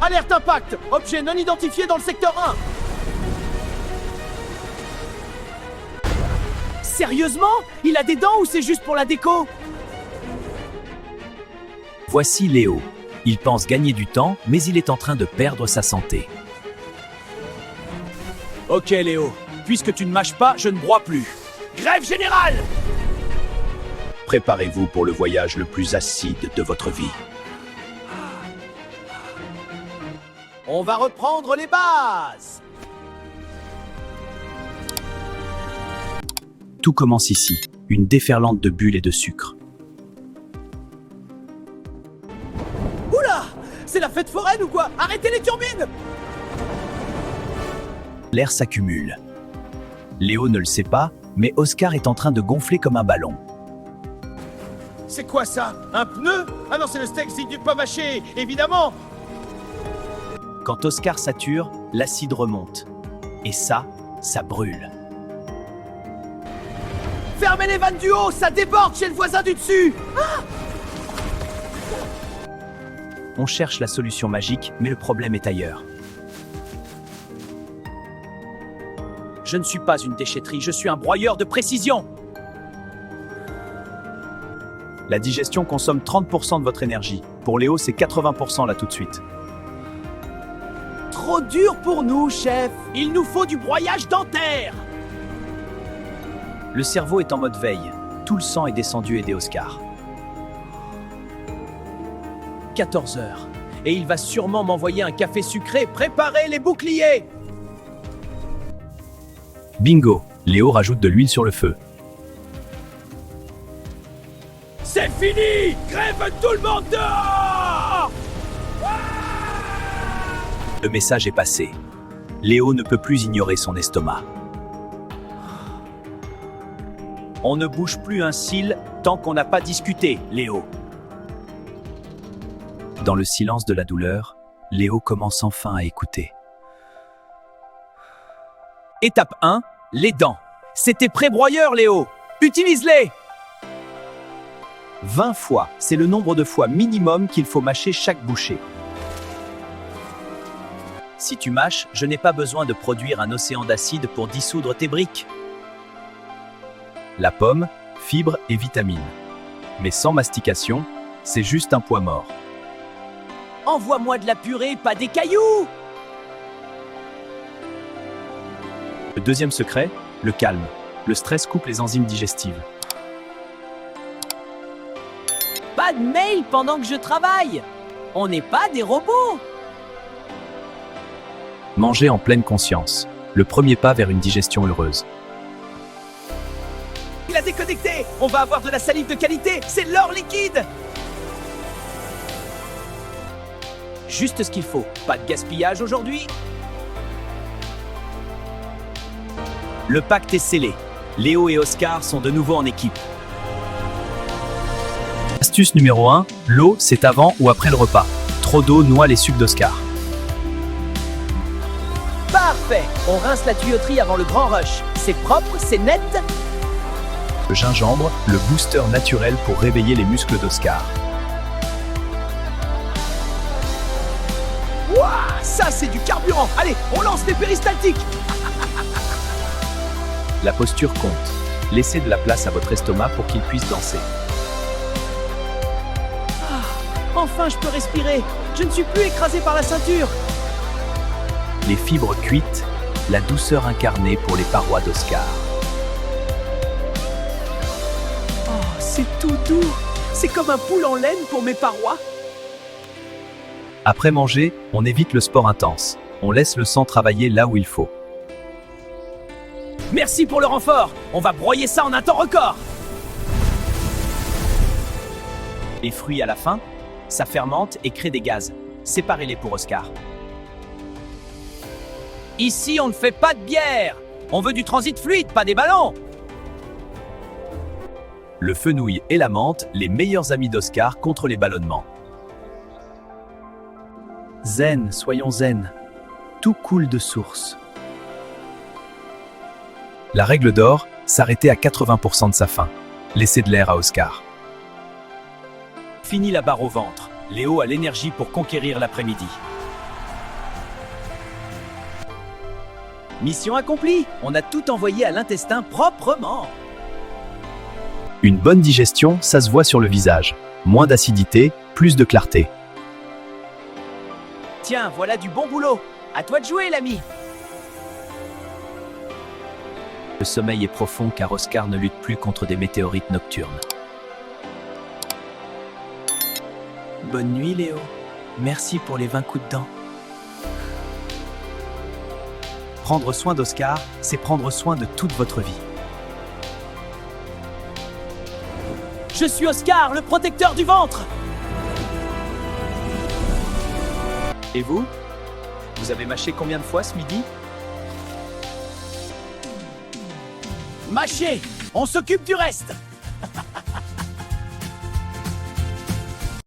Alerte impact! Objet non identifié dans le secteur 1! Sérieusement? Il a des dents ou c'est juste pour la déco? Voici Léo. Il pense gagner du temps, mais il est en train de perdre sa santé. Ok Léo, puisque tu ne mâches pas, je ne broie plus. Grève générale! Préparez-vous pour le voyage le plus acide de votre vie. On va reprendre les bases! Tout commence ici, une déferlante de bulles et de sucre. Oula! C'est la fête foraine ou quoi? Arrêtez les turbines! L'air s'accumule. Léo ne le sait pas, mais Oscar est en train de gonfler comme un ballon. C'est quoi ça? Un pneu? Ah non, c'est le steak du pas mâché, évidemment! Quand Oscar sature, l'acide remonte. Et ça brûle. Fermez les vannes du haut, ça déborde chez le voisin du dessus! On cherche la solution magique, mais le problème est ailleurs. Je ne suis pas une déchetterie, je suis un broyeur de précision! La digestion consomme 30% de votre énergie. Pour Léo, c'est 80% là tout de suite. Trop dur pour nous, chef! Il nous faut du broyage dentaire! Le cerveau est en mode veille. Tout le sang est descendu aider Oscar. 14 heures. Et il va sûrement m'envoyer un café sucré. Préparez les boucliers! Bingo! Léo rajoute de l'huile sur le feu. C'est fini! Grève tout le monde dehors! Le message est passé. Léo ne peut plus ignorer son estomac. On ne bouge plus un cil tant qu'on n'a pas discuté, Léo. Dans le silence de la douleur, Léo commence enfin à écouter. Étape 1, les dents. C'était pré-broyeur, Léo. Utilise-les! 20 fois, c'est le nombre de fois minimum qu'il faut mâcher chaque bouchée. Si tu mâches, je n'ai pas besoin de produire un océan d'acide pour dissoudre tes briques. La pomme, fibres et vitamines. Mais sans mastication, c'est juste un poids mort. Envoie-moi de la purée, pas des cailloux! Le deuxième secret, le calme. Le stress coupe les enzymes digestives. Pas de mail pendant que je travaille! On n'est pas des robots! Manger en pleine conscience. Le premier pas vers une digestion heureuse. Il a déconnecté! On va avoir de la salive de qualité! C'est l'or liquide! Juste ce qu'il faut. Pas de gaspillage aujourd'hui. Le pacte est scellé. Léo et Oscar sont de nouveau en équipe. Astuce numéro 1, l'eau, c'est avant ou après le repas. Trop d'eau noie les sucs d'Oscar. Parfait! On rince la tuyauterie avant le grand rush. C'est propre, c'est net. Le gingembre, le booster naturel pour réveiller les muscles d'Oscar. Ouah! Ça, c'est du carburant! Allez, on lance les péristaltiques! La posture compte. Laissez de la place à votre estomac pour qu'il puisse danser. Enfin, je peux respirer. Je ne suis plus écrasé par la ceinture. Les fibres cuites, la douceur incarnée pour les parois d'Oscar. Oh, c'est tout doux. C'est comme un poule en laine pour mes parois. Après manger, on évite le sport intense. On laisse le sang travailler là où il faut. Merci pour le renfort. On va broyer ça en un temps record. Les fruits à la fin, ça fermente et crée des gaz. Séparez-les pour Oscar. Ici, on ne fait pas de bière. On veut du transit fluide, pas des ballons. Le fenouil et la menthe, les meilleurs amis d'Oscar contre les ballonnements. Zen, soyons zen. Tout coule de source. La règle d'or, s'arrêter à 80% de sa faim. Laissez de l'air à Oscar. Fini la barre au ventre. Léo a l'énergie pour conquérir l'après-midi. Mission accomplie. On a tout envoyé à l'intestin proprement. Une bonne digestion, ça se voit sur le visage. Moins d'acidité, plus de clarté. Tiens, voilà du bon boulot. À toi de jouer, l'ami. Le sommeil est profond car Oscar ne lutte plus contre des météorites nocturnes. Bonne nuit, Léo. Merci pour les 20 coups de dent. Prendre soin d'Oscar, c'est prendre soin de toute votre vie. Je suis Oscar, le protecteur du ventre! Et vous? Vous avez mâché combien de fois ce midi? Mâché! On s'occupe du reste!